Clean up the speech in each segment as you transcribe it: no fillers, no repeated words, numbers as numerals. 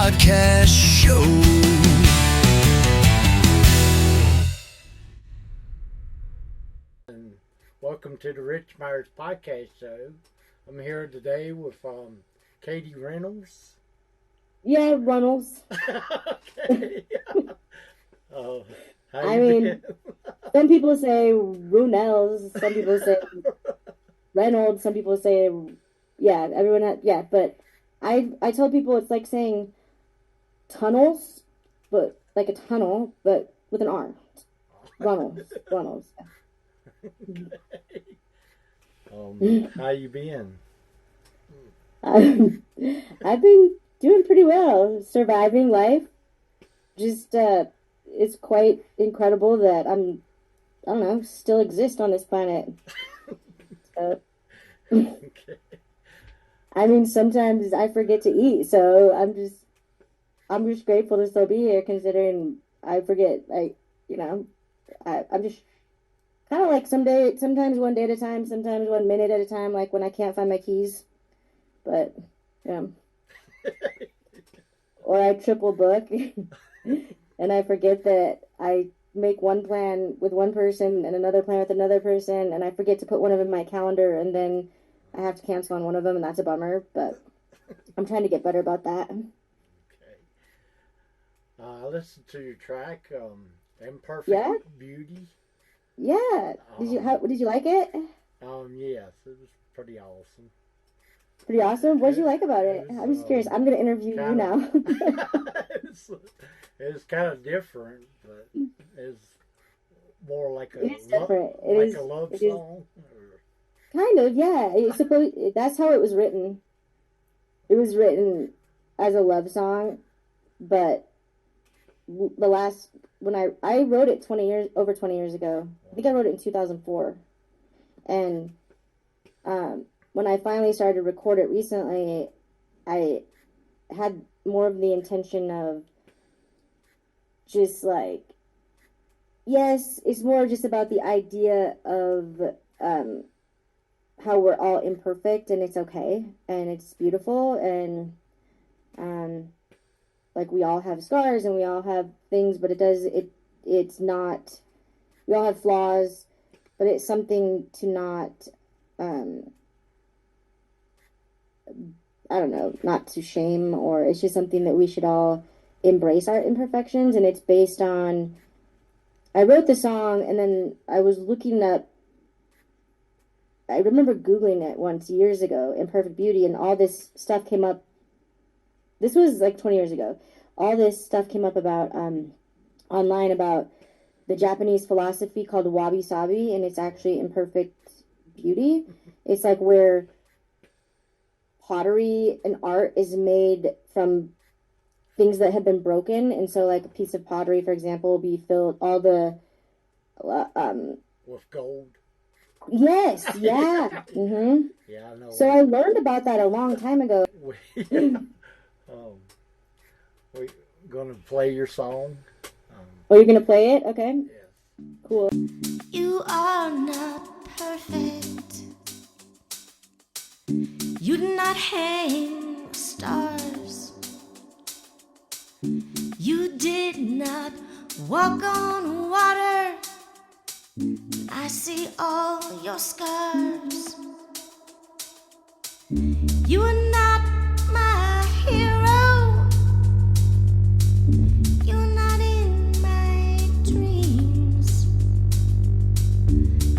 podcast show. And welcome to the Rich Myers podcast show. I'm here today with Katie Reynolds. Yeah, Runnels. Okay. Some people say Runnels, some people say Reynolds, some people say, but I tell people it's like saying tunnels, but like a tunnel, but with an R. Runnels. Okay. How you been? I've been doing pretty well, surviving life. Just, it's quite incredible that I don't know, still exist on this planet. So, Okay. I mean, sometimes I forget to eat, so I'm just grateful to still be here, considering I forget, I'm just kind of like sometimes one day at a time, sometimes 1 minute at a time, like when I can't find my keys, but, or I triple book, and I forget that I make one plan with one person and another plan with another person, and I forget to put one of them in my calendar, and then I have to cancel on one of them, and that's a bummer, but I'm trying to get better about that. Okay. I listened to your track, Imperfect Beauty. Yeah. Did you like it? Yes, it was pretty awesome. Pretty awesome? What did you like about it? I'm just curious. I'm going to interview you now. It's kind of different, but it's more like a love song. Kind of, yeah. That's how it was written. It was written as a love song, but when I wrote it over 20 years ago. I think I wrote it in 2004. And when I finally started to record it recently, I had more of the intention of just like, yes, it's more just about the idea of how we're all imperfect, and it's okay, and it's beautiful, and like we all have scars and we all have things, but it's not, we all have flaws, but it's something to not I don't know, not to shame, or it's just something that we should all embrace our imperfections. And it's based on, I wrote the song and then I was looking up, I remember Googling it once years ago, Imperfect Beauty, and all this stuff came up. This was like 20 years ago. All this stuff came up about, online about the Japanese philosophy called wabi-sabi, and it's actually imperfect beauty. It's like where pottery and art is made from things that have been broken, and so like a piece of pottery, for example, will be filled with gold. Yes, yeah. Mm-hmm. Yeah, I know. So I learned about that a long time ago. We're gonna play your song. Oh, you're gonna play it? Okay. Yes. Cool. You are not perfect. You do not hang stars. You did not walk on water. I see all your scars. You are not my hero. You're not in my dreams.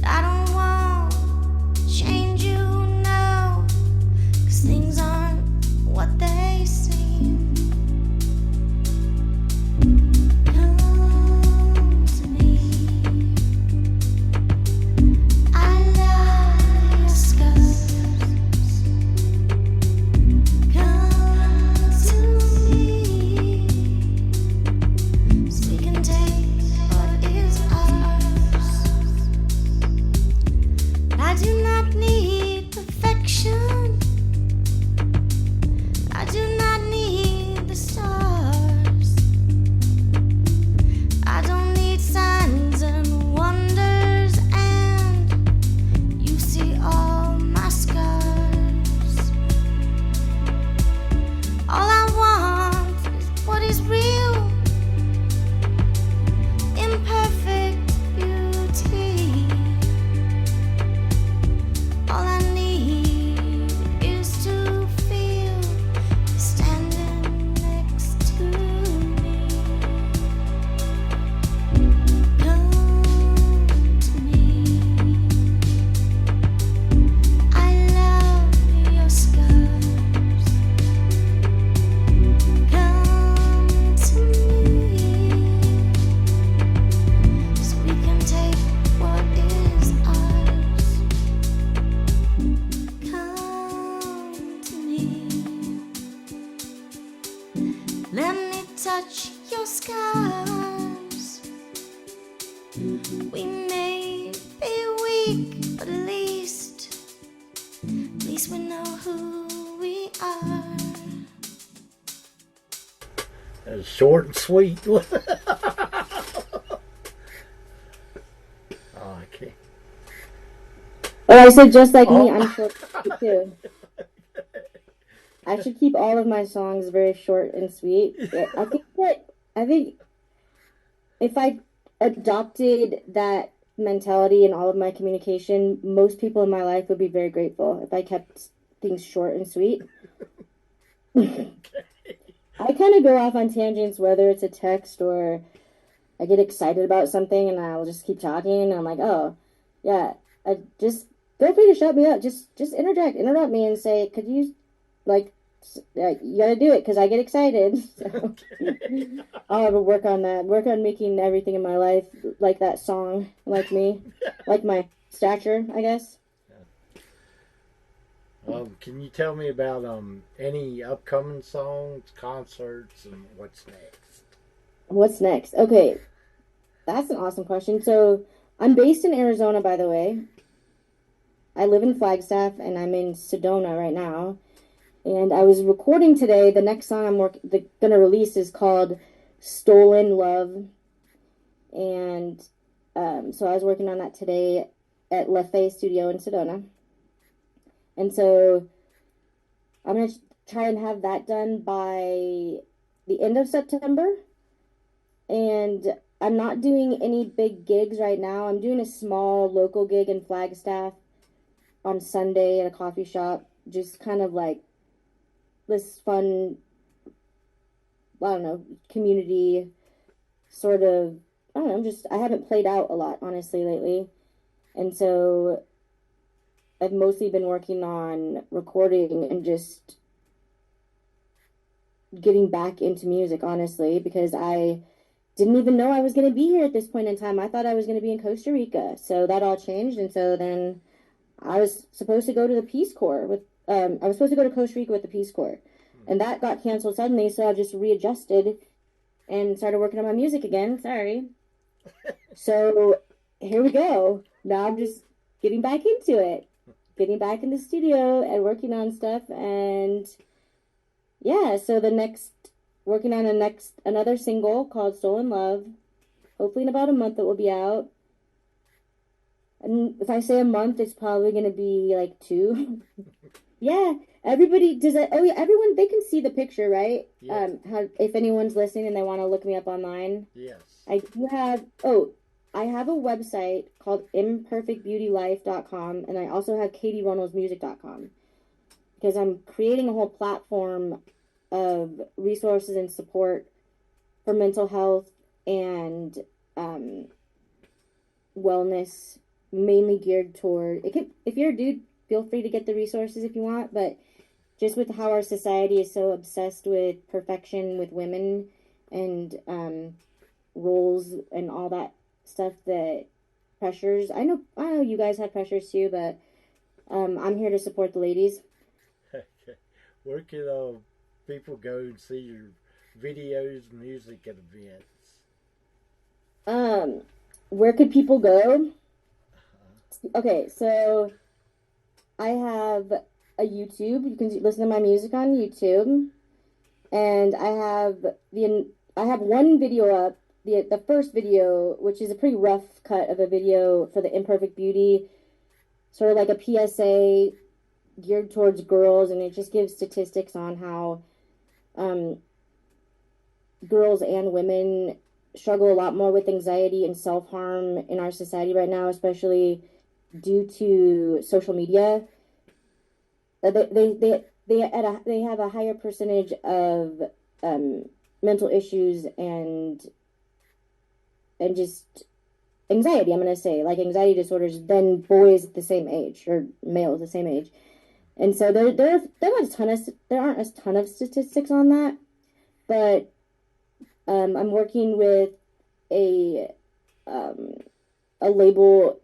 I don't want to change you now, 'cause things aren't what they seem. Come to me. I love your scars. Come to me, so we can take what is ours. I do not need perfection. touch your scars. We may be weak, but at least we know who we are. It's short and sweet. Oh, I can't. Oh, I said just like me, I'm short and sweet too. I should keep all of my songs very short and sweet. I think if I adopted that mentality in all of my communication, most people in my life would be very grateful if I kept things short and sweet. I kind of go off on tangents, whether it's a text or I get excited about something and I'll just keep talking. And I'm like, oh, yeah, I just feel free to shut me up. Just interrupt me and say, could you, like, you gotta do it because I get excited. So I'll have to work on that. Work on making everything in my life like that song, like me, like my stature, I guess. Can you tell me about any upcoming songs, concerts, and what's next? What's next? Okay, that's an awesome question. So I'm based in Arizona, by the way. I live in Flagstaff, and I'm in Sedona right now. And I was recording today. The next song I'm going to release is called Stolen Love. And so I was working on that today at Le Fay Studio in Sedona. And so I'm going to try and have that done by the end of September. And I'm not doing any big gigs right now. I'm doing a small local gig in Flagstaff on Sunday at a coffee shop. Just kind of like this fun, I don't know, community sort of, I don't know, I haven't played out a lot, honestly, lately. And so I've mostly been working on recording and just getting back into music, honestly, because I didn't even know I was going to be here at this point in time. I thought I was going to be in Costa Rica. So that all changed. And so then I was supposed to go to the Peace Corps I was supposed to go to Costa Rica with the Peace Corps. And that got canceled suddenly, so I just readjusted and started working on my music again. Sorry. So here we go. Now I'm just getting back into it. Getting back in the studio and working on stuff. And yeah, so working on another single called Stolen Love. Hopefully in about a month it will be out. And if I say a month, it's probably going to be like 2. Yeah, everybody does that. Oh yeah, everyone, they can see the picture, right? Yes. If anyone's listening and they want to look me up online. Yes. I have a website called imperfectbeautylife.com, and I also have katierunnelsmusic.com, because I'm creating a whole platform of resources and support for mental health and wellness, mainly geared toward if you're a dude, feel free to get the resources if you want, but just with how our society is so obsessed with perfection with women and roles and all that stuff, that pressures. I know you guys have pressures too, but I'm here to support the ladies. Where can people go and see your videos, music, and events? Where could people go? Okay, so I have a YouTube. You can listen to my music on YouTube, and I have one video up, the first video, which is a pretty rough cut of a video for the Imperfect Beauty, sort of like a PSA geared towards girls, and it just gives statistics on how girls and women struggle a lot more with anxiety and self-harm in our society right now, especially due to social media. They have a higher percentage of mental issues and just anxiety, I'm going to say, like anxiety disorders, than boys the same age, or males the same age. And so there aren't a ton of statistics on that, but I'm working with a label,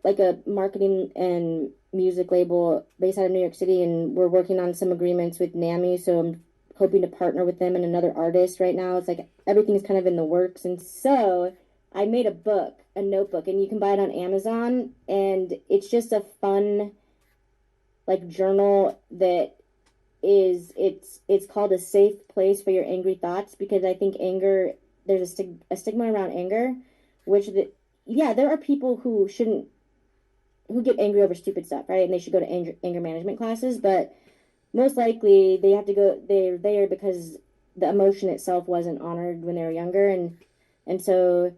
like a marketing and music label based out of New York City, and we're working on some agreements with NAMI, so I'm hoping to partner with them and another artist right now. It's like everything's kind of in the works. And so I made a book, a notebook, and you can buy it on Amazon. And it's just a fun, like, journal that it's called A Safe Place for Your Angry Thoughts, because I think anger, there's a stigma around anger, yeah, there are people who get angry over stupid stuff, right? And they should go to anger management classes, but most likely they're there because the emotion itself wasn't honored when they were younger. And so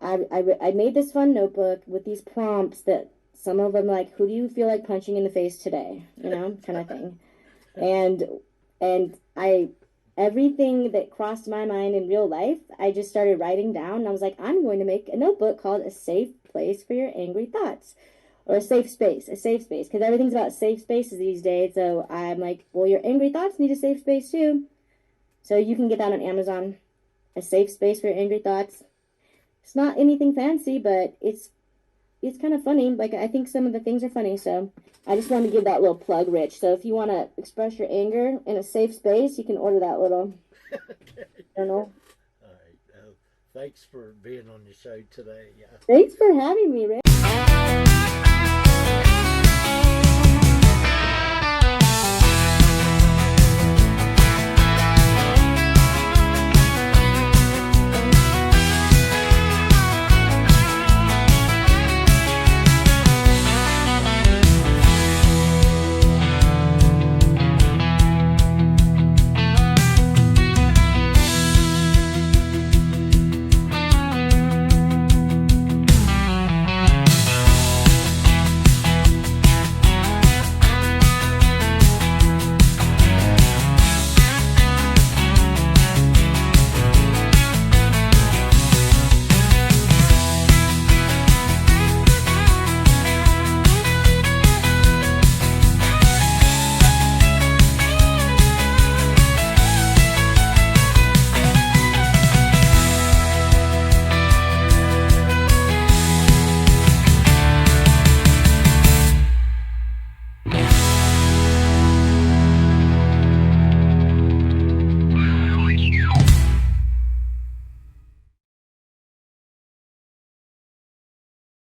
I made this fun notebook with these prompts that some of them, like, who do you feel like punching in the face today? Kind of thing. And everything that crossed my mind in real life, I just started writing down. And I was like, I'm going to make a notebook called A Safe Place for Your Angry Thoughts. Or a safe space, because everything's about safe spaces these days. So I'm like, well, your angry thoughts need a safe space too. So you can get that on Amazon, A Safe Space for Your Angry Thoughts. It's not anything fancy, but it's kind of funny. Like, I think some of the things are funny, so I just wanted to give that little plug, Rich. So if you want to express your anger in a safe space, you can order that little journal. All right. Thanks for being on the show today. Thanks for having me, Rich.